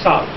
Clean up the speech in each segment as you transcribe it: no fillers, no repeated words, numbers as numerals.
7।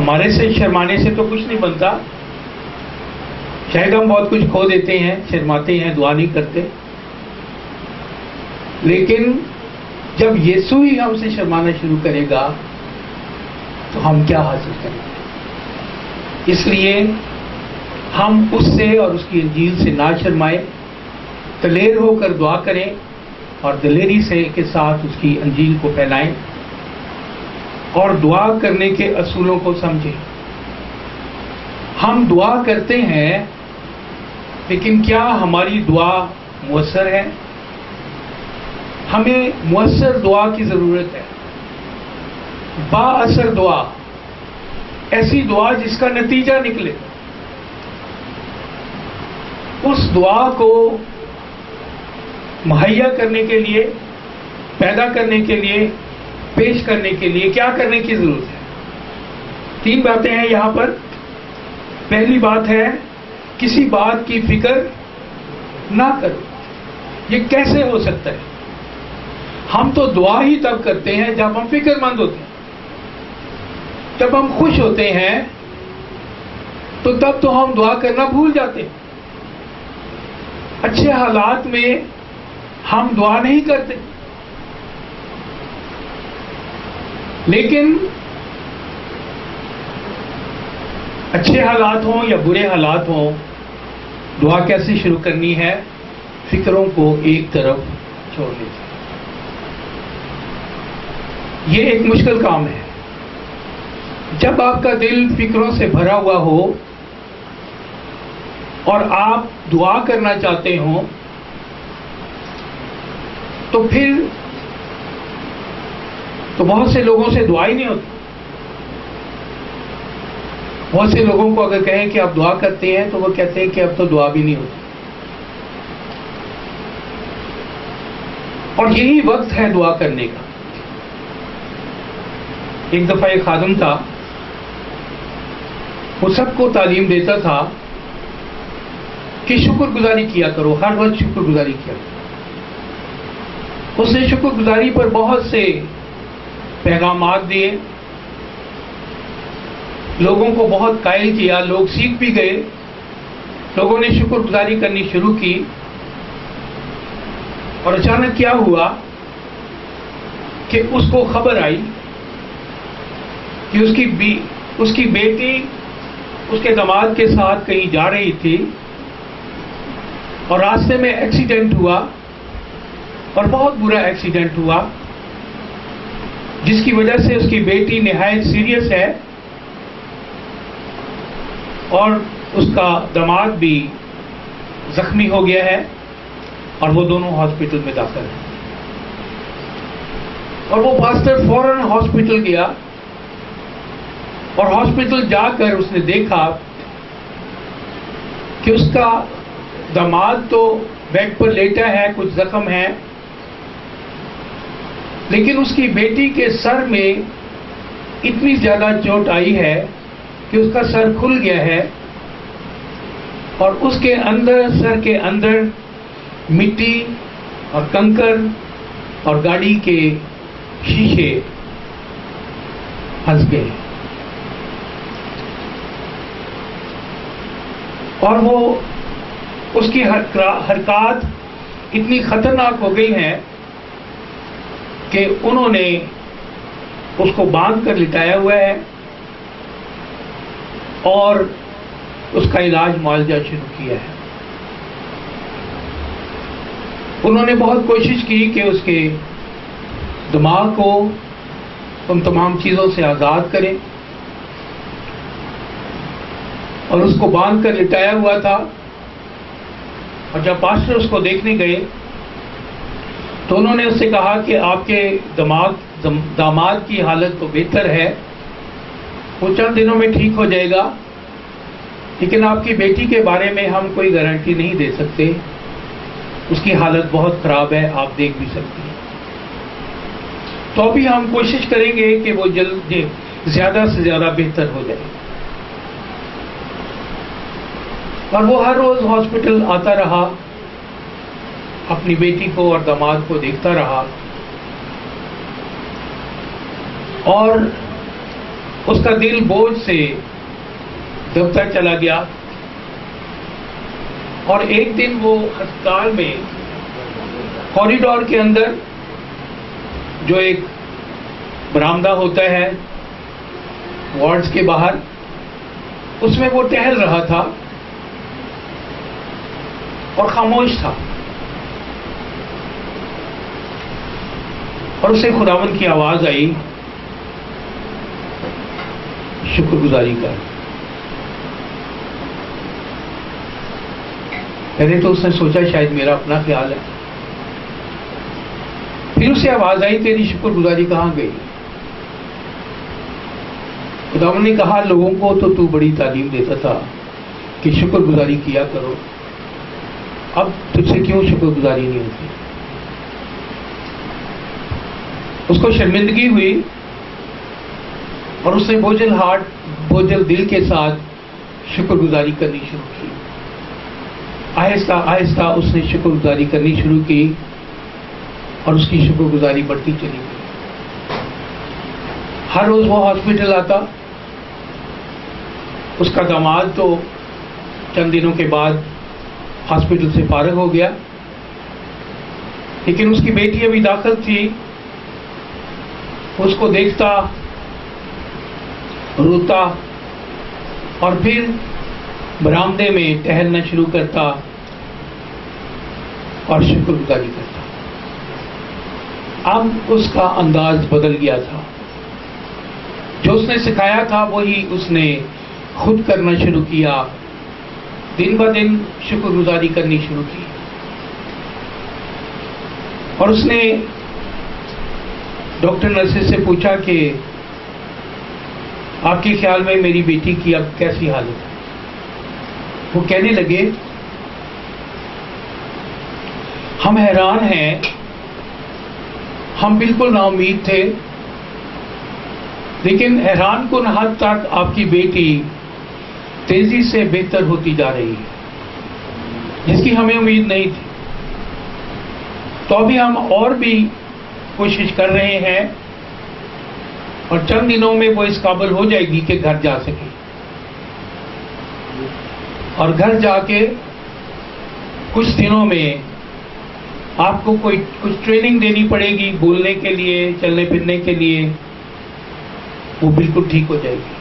ہمارے سے شرمانے سے تو کچھ نہیں بنتا. شاید ہم بہت کچھ کھو دیتے ہیں, شرماتے ہیں, دعا نہیں کرتے. لیکن جب یسوع ہی ہم سے شرمانا شروع کرے گا تو ہم کیا حاصل کریں گے؟ اس لیے ہم اس سے اور اس کی انجیل سے نہ شرمائیں, دلیر ہو کر دعا کریں اور دلیری سے کے ساتھ اس کی انجیل کو پھیلائیں اور دعا کرنے کے اصولوں کو سمجھیں. ہم دعا کرتے ہیں لیکن کیا ہماری دعا مؤثر ہے؟ ہمیں مؤثر دعا کی ضرورت ہے, با اثر دعا, ایسی دعا جس کا نتیجہ نکلے. اس دعا کو مہیا کرنے کے لیے, پیدا کرنے کے لیے, پیش کرنے کے لیے کیا کرنے کی ضرورت ہے؟ 3 باتیں ہیں یہاں پر. پہلی بات ہے کسی بات کی فکر نہ کرو. یہ کیسے ہو سکتا ہے؟ ہم تو دعا ہی تب کرتے ہیں جب ہم فکر مند ہوتے ہیں. جب ہم خوش ہوتے ہیں تو تب تو ہم دعا کرنا بھول جاتے ہیں. اچھے حالات میں ہم دعا نہیں کرتے. لیکن اچھے حالات ہوں یا برے حالات ہوں, دعا کیسے شروع کرنی ہے؟ فکروں کو ایک طرف چھوڑ دیتے. یہ ایک مشکل کام ہے. جب آپ کا دل فکروں سے بھرا ہوا ہو اور آپ دعا کرنا چاہتے ہوں تو پھر تو بہت سے لوگوں سے دعا ہی نہیں ہوتی. بہت سے لوگوں کو اگر کہیں کہ آپ دعا کرتے ہیں تو وہ کہتے ہیں کہ اب تو دعا بھی نہیں ہوتی. اور یہی وقت ہے دعا کرنے کا. ایک دفعہ ایک خادم تھا, وہ سب کو تعلیم دیتا تھا کہ شکر گزاری کیا کرو, ہر وقت شکر گزاری کیا کرو. اس نے شکر گزاری پر بہت سے پیغامات دیے, لوگوں کو بہت قائل کیا, لوگ سیکھ بھی گئے, لوگوں نے شکر گزاری کرنی شروع کی. اور اچانک کیا ہوا کہ اس کو خبر آئی کہ اس کی بیٹی اس کے داماد کے ساتھ کہیں جا رہی تھی اور راستے میں ایکسیڈنٹ ہوا, اور بہت برا ایکسیڈنٹ ہوا جس کی وجہ سے اس کی بیٹی نہایت سیریس ہے اور اس کا داماد بھی زخمی ہو گیا ہے اور وہ دونوں ہاسپٹل میں داخل ہیں. اور وہ پاسٹر فوراً ہاسپٹل گیا اور ہاسپٹل جا کر اس نے دیکھا کہ اس کا داماد تو بیڈ پر لیٹا ہے, کچھ زخم ہے, لیکن اس کی بیٹی کے سر میں اتنی زیادہ چوٹ آئی ہے کہ اس کا سر کھل گیا ہے اور اس کے اندر, سر کے اندر مٹی اور کنکر اور گاڑی کے شیشے پھنس گئے. اور وہ اس کی حرکات اتنی خطرناک ہو گئی ہیں کہ انہوں نے اس کو باندھ کر لٹایا ہوا ہے اور اس کا علاج معالجہ شروع کیا ہے. انہوں نے بہت کوشش کی کہ اس کے دماغ کو ان تمام چیزوں سے آزاد کریں, اور اس کو باندھ کر لٹایا ہوا تھا. اور جب پاسٹر اس کو دیکھنے گئے تو انہوں نے اس سے کہا کہ آپ کے داماد کی حالت تو بہتر ہے, وہ چند دنوں میں ٹھیک ہو جائے گا, لیکن آپ کی بیٹی کے بارے میں ہم کوئی گارنٹی نہیں دے سکتے, اس کی حالت بہت خراب ہے, آپ دیکھ بھی سکتے ہیں. تو ابھی ہم کوشش کریں گے کہ وہ جلد زیادہ سے زیادہ بہتر ہو جائے. اور وہ ہر روز ہاسپٹل آتا رہا, اپنی بیٹی کو اور داماد کو دیکھتا رہا, اور اس کا دل بوجھ سے دبتا چلا گیا، اور ایک دن وہ ہسپتال میں کوریڈور کے اندر جو ایک برآمدہ ہوتا ہے وارڈز کے باہر، اس میں وہ ٹہل رہا تھا اور خاموش تھا، اور اسے خداوند کی آواز آئی، شکر گزاری کر۔ پہلے تو اس نے سوچا شاید میرا اپنا خیال ہے، پھر اسے آواز آئی، تیری شکر گزاری کہاں گئی؟ خداوند نے کہا، لوگوں کو تو بڑی تعلیم دیتا تھا کہ شکر گزاری کیا کرو، اب تجھ سے کیوں شکر گزاری نہیں ہوتی؟ اس کو شرمندگی ہوئی اور اس نے بوجھل دل کے ساتھ شکر گزاری کرنی شروع کی۔ آہستہ آہستہ اس نے شکر گزاری کرنی شروع کی اور اس کی شکر گزاری بڑھتی چلی گئی۔ ہر روز وہ ہاسپٹل آتا، اس کا داماد تو چند دنوں کے بعد ہاسپٹل سے فارغ ہو گیا، لیکن اس کی بیٹی ابھی داخل تھی، اس کو دیکھتا، روتا، اور پھر برآمدے میں ٹہلنا شروع کرتا اور شکر گزاری کرتا۔ اب اس کا انداز بدل گیا تھا، جو اس نے سکھایا تھا وہی اس نے خود کرنا شروع کیا، دن بہ دن شکر گزاری کرنی شروع کی، اور اس نے ڈاکٹر نرسز سے پوچھا کہ آپ کے خیال میں میری بیٹی کی اب کیسی حالت ہے؟ وہ کہنے لگے، ہم حیران ہیں، ہم بالکل نا امید تھے، لیکن حیران کن حد تک آپ کی بیٹی تیزی سے بہتر ہوتی جا رہی ہے، جس کی ہمیں امید نہیں تھی۔ تو ابھی ہم اور بھی کوشش کر رہے ہیں، اور چند دنوں میں وہ اس قابل ہو جائے گی کہ گھر جا سکے، اور گھر جا کے کچھ دنوں میں آپ کو کچھ ٹریننگ دینی پڑے گی، بولنے کے لیے، چلنے پھرنے کے لیے، وہ بالکل ٹھیک ہو جائے گی،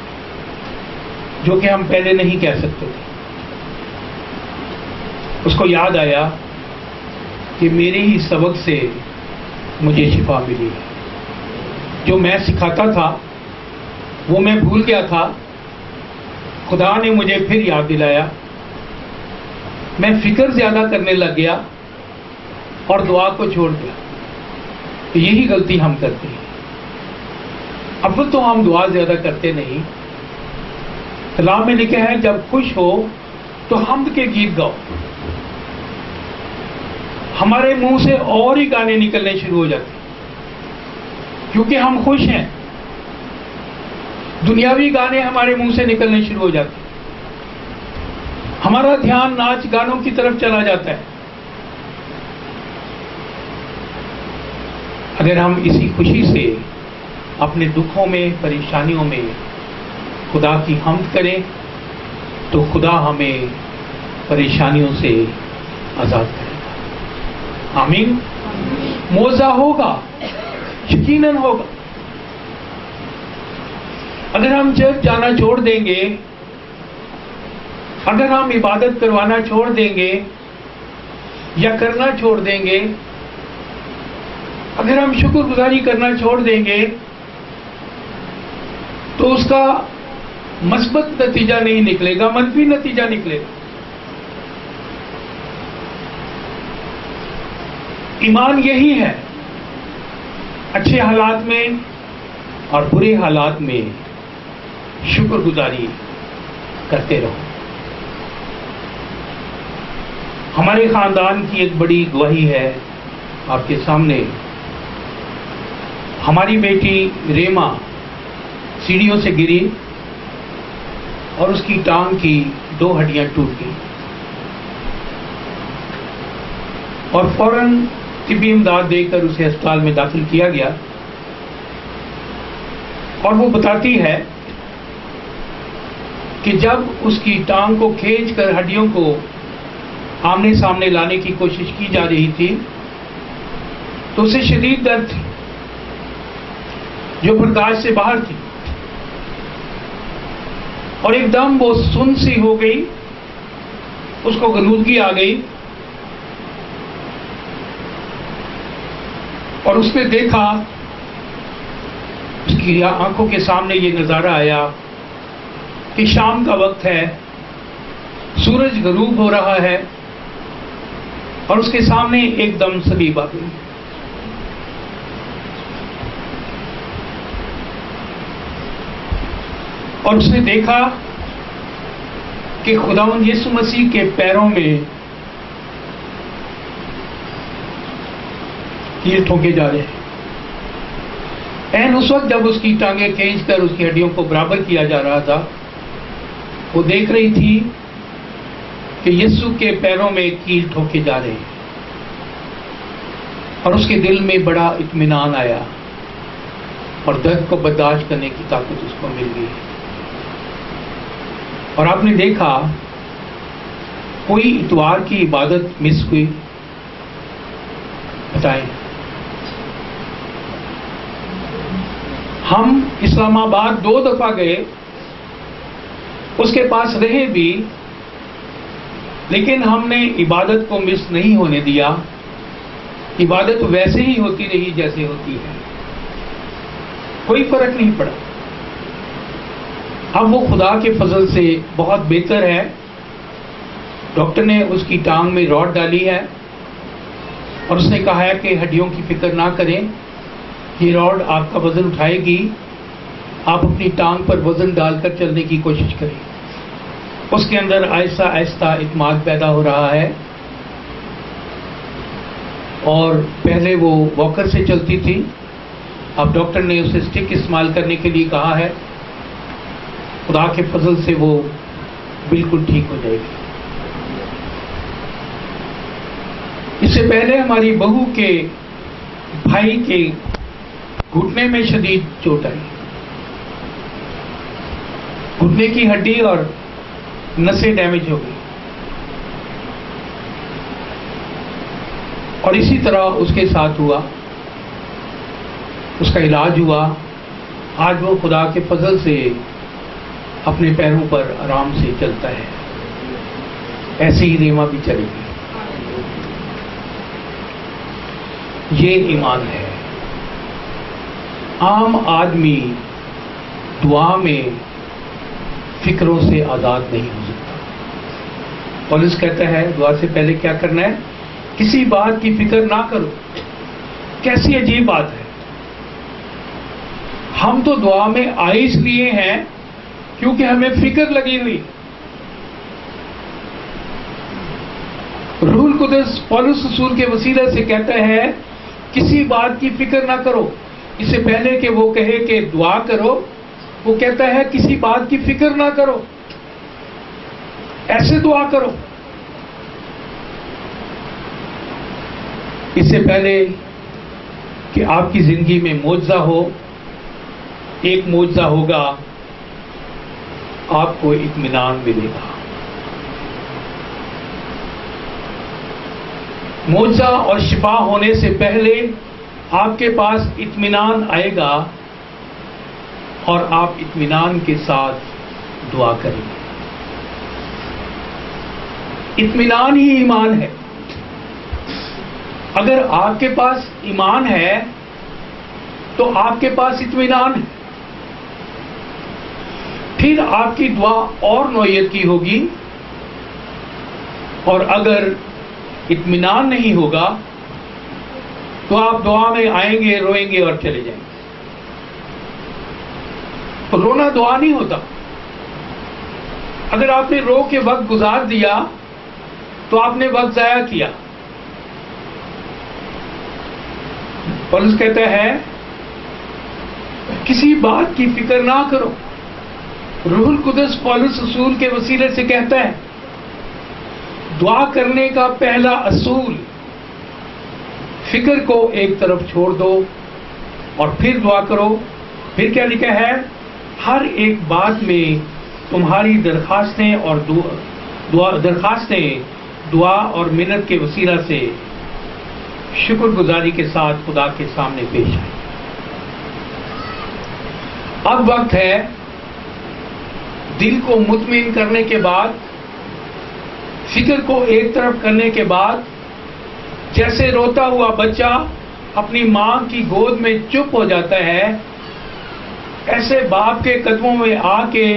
جو کہ ہم پہلے نہیں کہہ سکتے تھے۔ اس کو یاد آیا کہ میرے ہی سبق سے مجھے شفا ملی ہے، جو میں سکھاتا تھا وہ میں بھول گیا تھا، خدا نے مجھے پھر یاد دلایا، میں فکر زیادہ کرنے لگ گیا اور دعا کو چھوڑ دیا۔ یہی غلطی ہم کرتے ہیں، اول تو ہم دعا زیادہ کرتے نہیں۔ کلام میں لکھا ہے جب خوش ہو تو حمد کے گیت گاؤ۔ ہمارے منہ سے اور ہی گانے نکلنے شروع ہو جاتے ہیں کیونکہ ہم خوش ہیں، دنیاوی گانے ہمارے منہ سے نکلنے شروع ہو جاتے ہیں، ہمارا دھیان ناچ گانوں کی طرف چلا جاتا ہے۔ اگر ہم اسی خوشی سے اپنے دکھوں میں، پریشانیوں میں خدا کی حمد کریں تو خدا ہمیں پریشانیوں سے آزاد کرے گا۔ آمین۔ معاوضہ ہوگا، یقیناً ہوگا۔ اگر ہم چرچ جانا چھوڑ دیں گے، اگر ہم عبادت کروانا چھوڑ دیں گے یا کرنا چھوڑ دیں گے، اگر ہم شکر گزاری کرنا چھوڑ دیں گے تو اس کا مثبت نتیجہ نہیں نکلے گا، منفی نتیجہ نکلے گا۔ ایمان یہی ہے، اچھے حالات میں اور برے حالات میں شکر گزاری کرتے رہو۔ ہمارے خاندان کی ایک بڑی گواہی ہے آپ کے سامنے۔ ہماری بیٹی ریما سیڑھیوں سے گری اور اس کی ٹانگ کی 2 ہڈیاں ٹوٹ گئی، اور فوراً طبی امداد دے کر اسے اسپتال میں داخل کیا گیا، اور وہ بتاتی ہے کہ جب اس کی ٹانگ کو کھینچ کر ہڈیوں کو آمنے سامنے لانے کی کوشش کی جا رہی تھی تو اسے شدید درد تھی جو برداشت سے باہر تھی، اور ایک دم وہ سن سی ہو گئی، اس کو غنودگی آ گئی، اور اس نے دیکھا، اس کی آنکھوں کے سامنے یہ نظارہ آیا کہ شام کا وقت ہے، سورج غروب ہو رہا ہے، اور اس کے سامنے ایک دم صلیب آ گئی۔ اور اس نے دیکھا کہ خداوند یسوع مسیح کے پیروں میں تیر ٹھونکے جا رہے ہیں۔ اس وقت جب اس کی ٹانگیں کھینچ کر اس کی ہڈیوں کو برابر کیا جا رہا تھا، وہ دیکھ رہی تھی کہ یسوع کے پیروں میں کیل ٹھوکے جا رہے ہیں، اور اس کے دل میں بڑا اطمینان آیا اور درد کو برداشت کرنے کی طاقت اس کو مل گئی۔ اور آپ نے دیکھا کوئی اتوار کی عبادت مس ہوئی؟ بتائیں۔ ہم اسلام آباد 2 دفعہ گئے، اس کے پاس رہے بھی، لیکن ہم نے عبادت کو مس نہیں ہونے دیا، عبادت ویسے ہی ہوتی رہی جیسے ہوتی ہے، کوئی فرق نہیں پڑا۔ اب وہ خدا کے فضل سے بہت بہتر ہے، ڈاکٹر نے اس کی ٹانگ میں راڈ ڈالی ہے، اور اس نے کہا ہے کہ ہڈیوں کی فکر نہ کریں، یہ راڈ آپ کا وزن اٹھائے گی، آپ اپنی ٹانگ پر وزن ڈال کر چلنے کی کوشش کریں۔ اس کے اندر آہستہ آہستہ اعتماد پیدا ہو رہا ہے، اور پہلے وہ واکر سے چلتی تھی، اب ڈاکٹر نے اسے اسٹک استعمال کرنے کے لیے کہا ہے۔ خدا کے فضل سے وہ بالکل ٹھیک ہو جائے گی۔ اس سے پہلے ہماری بہو کے بھائی کے گھٹنے میں شدید چوٹ آئی، گھٹنے کی ہڈی اور نسیں ڈیمیج ہو گئی، اور اسی طرح اس کے ساتھ ہوا، اس کا علاج ہوا۔ آج وہ خدا کے فضل سے اپنے پیروں پر آرام سے چلتا ہے، ایسے ہی ریما بھی چلے گی۔ یہ ایمان ہے۔ عام آدمی دعا میں فکروں سے آزاد نہیں ہو سکتا۔ پولس کہتا ہے دعا سے پہلے کیا کرنا ہے؟ کسی بات کی فکر نہ کرو۔ کیسی عجیب بات ہے، ہم تو دعا میں آئے اس لیے ہیں کیونکہ ہمیں فکر لگی ہوئی۔ روح القدس پولس رسول کے وسیلے سے کہتا ہے کسی بات کی فکر نہ کرو، اس سے پہلے کہ وہ کہے کہ دعا کرو، وہ کہتا ہے کسی بات کی فکر نہ کرو، ایسے دعا کرو۔ اس سے پہلے کہ آپ کی زندگی میں معجزہ ہو، ایک معجزہ ہوگا، آپ کو اطمینان ملے گا۔ معجزہ اور شفا ہونے سے پہلے آپ کے پاس اطمینان آئے گا، اور آپ اطمینان کے ساتھ دعا کریں گے۔ اطمینان ہی ایمان ہے۔ اگر آپ کے پاس ایمان ہے تو آپ کے پاس اطمینان ہے، پھر آپ کی دعا اور نوعیت کی ہوگی، اور اگر اطمینان نہیں ہوگا تو آپ دعا میں آئیں گے، روئیں گے اور چلے جائیں گے۔ تو رونا دعا نہیں ہوتا۔ اگر آپ نے رو کے وقت گزار دیا تو آپ نے وقت ضائع کیا۔ پولس کہتا ہے کسی بات کی فکر نہ کرو۔ روح القدس پولس رسول کے وسیلے سے کہتا ہے دعا کرنے کا پہلا اصول، فکر کو ایک طرف چھوڑ دو اور پھر دعا کرو۔ پھر کیا لکھا ہے؟ ہر ایک بات میں تمہاری درخواستیں اور دعا اور منت کے وسیلہ سے شکر گزاری کے ساتھ خدا کے سامنے پیش آئیں۔ اب وقت ہے دل کو مطمئن کرنے کے بعد، فکر کو ایک طرف کرنے کے بعد، جیسے روتا ہوا بچہ اپنی ماں کی گود میں چپ ہو جاتا ہے، ایسے باپ کے قدموں میں آ کے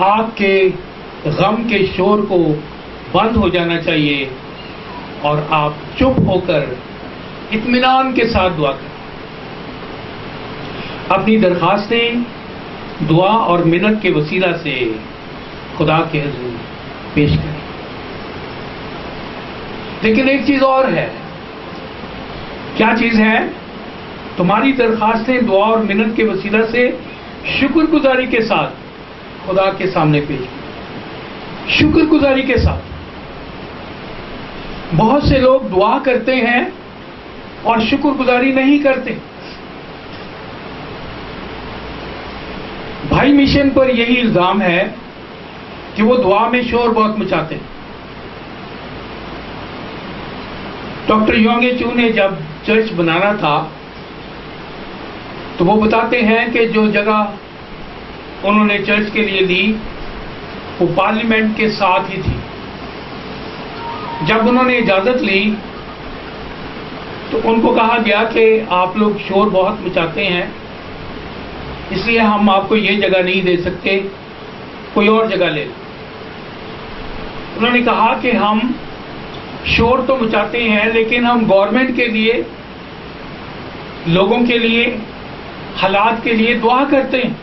آپ کے غم کے شور کو بند ہو جانا چاہیے اور آپ چپ ہو کر اطمینان کے ساتھ دعا کریں، اپنی درخواستیں دعا اور منت کے وسیلہ سے خدا کے حضور پیش کریں۔ لیکن ایک چیز اور ہے۔ کیا چیز ہے؟ تمہاری درخواستیں دعا اور منت کے وسیلہ سے شکر گزاری کے ساتھ خدا کے سامنے پیش کریں۔ شکر گزاری کے ساتھ۔ بہت سے لوگ دعا کرتے ہیں اور شکر گزاری نہیں کرتے۔ بھائی مشن پر یہی الزام ہے کہ وہ دعا میں شور بہت مچاتے ہیں۔ ڈاکٹر یونگ چو نے جب چرچ بنانا تھا تو وہ بتاتے ہیں کہ جو جگہ انہوں نے چرچ کے لیے لی وہ پارلیمنٹ کے ساتھ ہی تھی۔ جب انہوں نے اجازت لی تو ان کو کہا گیا کہ آپ لوگ شور بہت مچاتے ہیں، اس لیے ہم آپ کو یہ جگہ نہیں دے سکتے، کوئی اور جگہ لے لیں۔ انہوں نے کہا کہ ہم شور تو مچاتے ہیں لیکن ہم گورنمنٹ کے لیے، لوگوں کے لیے، حالات کے لیے دعا کرتے ہیں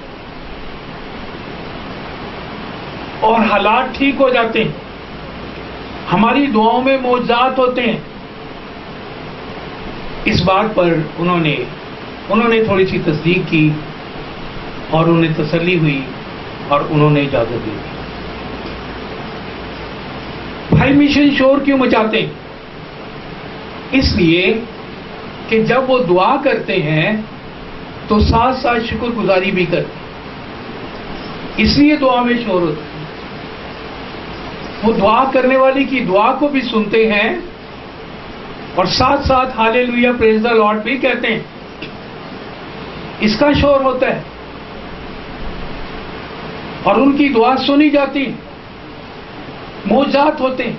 اور حالات ٹھیک ہو جاتے ہیں، ہماری دعاؤں میں معجزات ہوتے ہیں۔ اس بات پر انہوں نے تھوڑی سی تصدیق کی اور انہیں تسلی ہوئی اور انہوں نے اجازت دی۔ بھائی مشن شور کیوں مچاتے ہیں؟ اس لیے کہ جب وہ دعا کرتے ہیں تو ساتھ ساتھ شکر گزاری بھی کرتے ہیں، اس لیے دعا میں شور ہوتا ہے۔ وہ دعا کرنے والی کی دعا کو بھی سنتے ہیں اور ساتھ ساتھ ہالےلویا پریز دی لارڈ بھی کہتے ہیں، اس کا شور ہوتا ہے اور ان کی دعا سنی جاتی، معجزات ہوتے ہیں،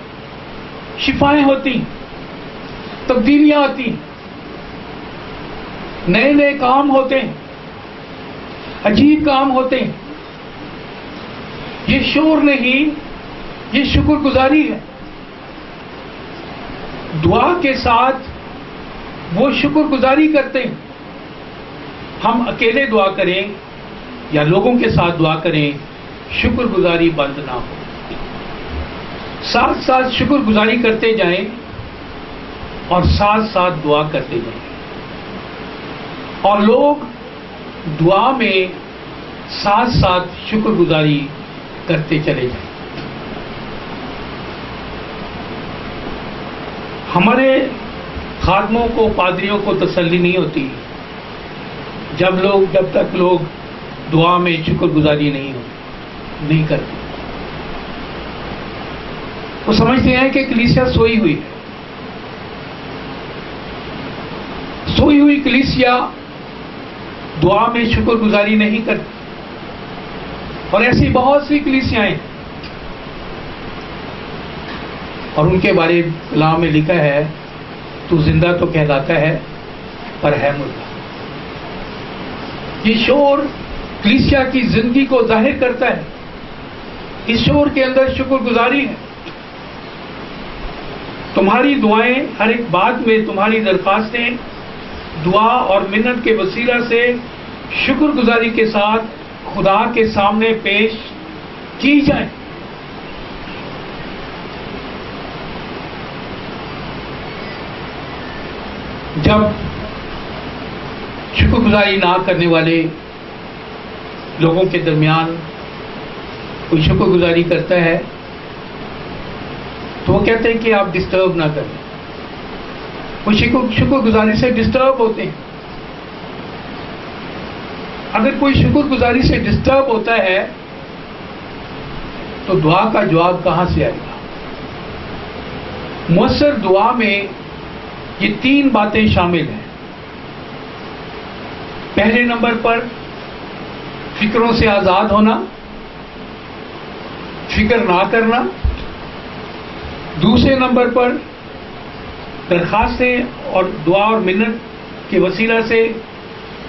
شفائیں ہوتی، تبدیلیاں آتی، نئے نئے کام ہوتے ہیں، عجیب کام ہوتے ہیں۔ یہ شور نہیں، یہ شکر گزاری ہے۔ دعا کے ساتھ وہ شکر گزاری کرتے ہیں۔ ہم اکیلے دعا کریں یا لوگوں کے ساتھ دعا کریں، شکر گزاری بند نہ ہو، ساتھ ساتھ شکر گزاری کرتے جائیں اور ساتھ ساتھ دعا کرتے جائیں، اور لوگ دعا میں ساتھ ساتھ شکر گزاری کرتے چلے جائیں۔ ہمارے خادموں کو، پادریوں کو تسلی نہیں ہوتی جب تک لوگ دعا میں شکر گزاری نہیں کرتے۔ وہ سمجھتے ہیں کہ کلیسیا سوئی ہوئی ہے، سوئی ہوئی کلیسیا دعا میں شکر گزاری نہیں کرتی، اور ایسی بہت سی کلیسیاں ہیں، اور ان کے بارے کلام میں لکھا ہے تو زندہ تو کہلاتا ہے پر ہے مردہ۔ یہ شور کلیسیا کی زندگی کو ظاہر کرتا ہے، اس شور کے اندر شکر گزاری ہے۔ تمہاری دعائیں ہر ایک بات میں، تمہاری درخواستیں دعا اور منت کے وسیلہ سے شکر گزاری کے ساتھ خدا کے سامنے پیش کی جائیں۔ جب شکر گزاری نہ کرنے والے لوگوں کے درمیان کوئی شکر گزاری کرتا ہے تو وہ کہتے ہیں کہ آپ ڈسٹرب نہ کریں، وہ شکر گزاری سے ڈسٹرب ہوتے ہیں۔ اگر کوئی شکر گزاری سے ڈسٹرب ہوتا ہے تو دعا کا جواب کہاں سے آئے گا؟ مؤثر دعا میں یہ 3 باتیں شامل ہیں. پہلے نمبر پر فکروں سے آزاد ہونا، فکر نہ کرنا. دوسرے نمبر پر درخواستیں اور دعا اور منت کے وسیلہ سے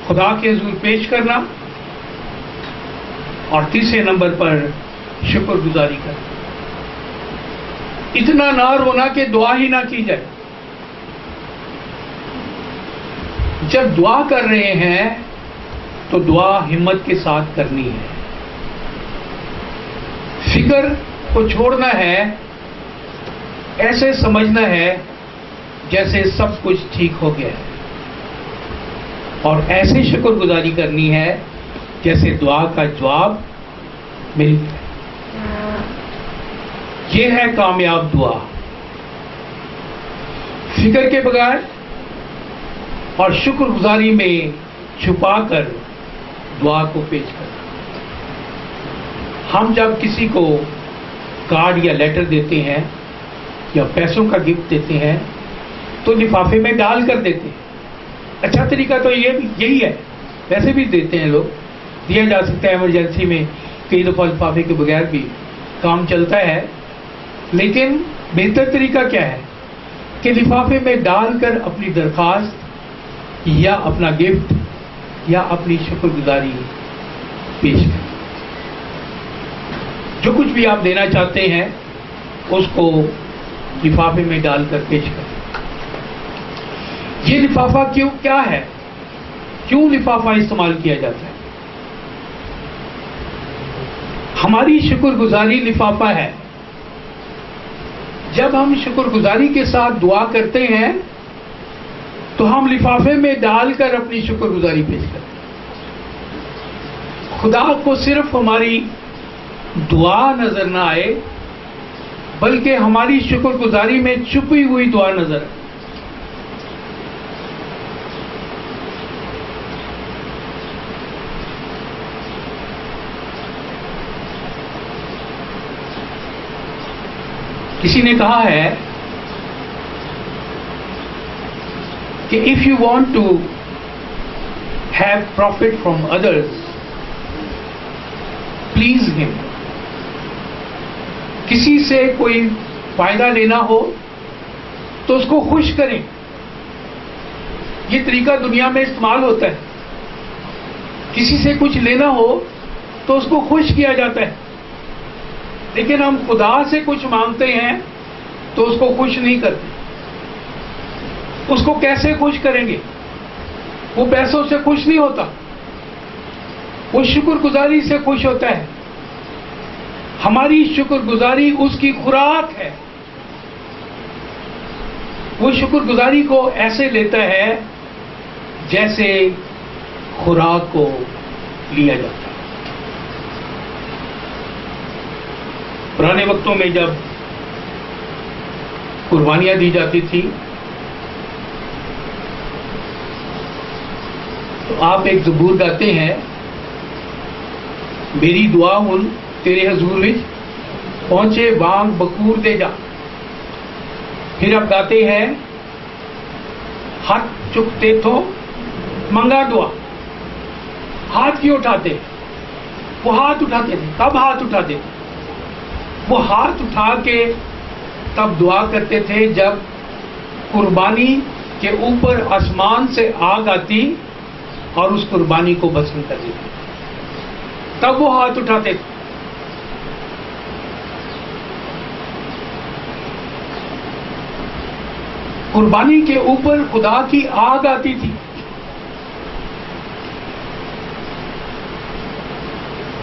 خدا کے حضور پیش کرنا. اور تیسرے نمبر پر شکر گزاری کرنا. اتنا نہ رونا کہ دعا ہی نہ کی جائے. جب دعا کر رہے ہیں تو دعا ہمت کے ساتھ کرنی ہے. فکر کو چھوڑنا ہے، ایسے سمجھنا ہے جیسے سب کچھ ٹھیک ہو گیا ہے، اور ایسے شکر گزاری کرنی ہے جیسے دعا کا جواب مل گیا. یہ ہے کامیاب دعا. فکر کے بغیر اور شکر گزاری میں چھپا کر دعا کو پیش کرنا. ہم جب کسی کو کارڈ یا لیٹر دیتے ہیں یا پیسوں کا گفٹ دیتے ہیں تو لفافے میں ڈال کر دیتے ہیں. اچھا طریقہ تو یہی ہے، ویسے بھی دیتے ہیں لوگ، دیا جا سکتا ہے. ایمرجنسی میں کئی دفعہ لفافے کے بغیر بھی کام چلتا ہے. لیکن بہتر طریقہ کیا ہے کہ لفافے میں ڈال کر اپنی درخواست یا اپنا گفٹ یا اپنی شکر گزاری پیش کریں. جو کچھ بھی آپ دینا چاہتے ہیں اس کو لفافے میں ڈال کر پیش کریں. یہ لفافہ کیا ہے؟ کیوں لفافہ استعمال کیا جاتا ہے؟ ہماری شکر گزاری لفافہ ہے. جب ہم شکر گزاری کے ساتھ دعا کرتے ہیں تو ہم لفافے میں ڈال کر اپنی شکر گزاری پیش کرتے ہیں. خدا کو صرف ہماری دعا نظر نہ آئے بلکہ ہماری شکر گزاری میں چھپی ہوئی دعا نظر آئے. کسی نے کہا ہے کہ if you want to have profit from others, please him. کسی سے کوئی فائدہ لینا ہو تو اس کو خوش کریں. یہ طریقہ دنیا میں استعمال ہوتا ہے. کسی سے کچھ لینا ہو تو اس کو خوش کیا جاتا ہے. لیکن ہم خدا سے کچھ مانگتے ہیں تو اس کو خوش نہیں کرتے. اس کو کیسے خوش کریں گے؟ وہ پیسوں سے خوش نہیں ہوتا، وہ شکر گزاری سے خوش ہوتا ہے. ہماری شکر گزاری اس کی خوراک ہے. وہ شکر گزاری کو ایسے لیتا ہے جیسے خوراک کو لیا جاتا ہے. پرانے وقتوں میں جب قربانیاں دی جاتی تھی تو آپ ایک زبور گاتے ہیں، میری دعا ہن تیرے حضور وچ پہنچے بانگ بکور دے جا. پھر آپ گاتے ہیں ہاتھ چکتے تھو منگا دعا. ہاتھ کیوں اٹھاتے؟ وہ ہاتھ اٹھاتے تھے. کب ہاتھ اٹھاتے تھے؟ وہ ہاتھ اٹھا کے تب دعا کرتے تھے جب قربانی کے اوپر آسمان سے آگ آتی اور اس قربانی کو بسم کر دیتی. تب وہ ہاتھ اٹھاتے تھے. قربانی کے اوپر خدا کی آگ آتی تھی.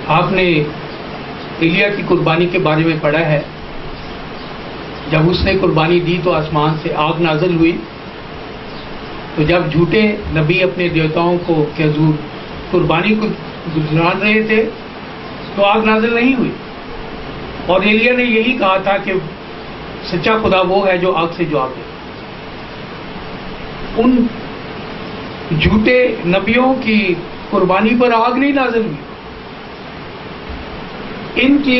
آپ نے ایلیا کی قربانی کے بارے میں پڑھا ہے. جب اس نے قربانی دی تو آسمان سے آگ نازل ہوئی. تو جب جھوٹے نبی اپنے دیوتاؤں کو کہ حضور قربانی کو گزران رہے تھے تو آگ نازل نہیں ہوئی. اور ایلیا نے یہی کہا تھا کہ سچا خدا وہ ہے جو آگ سے جواب دے. ان جھوٹے نبیوں کی قربانی پر آگ نہیں نازل ہوئی. ان کی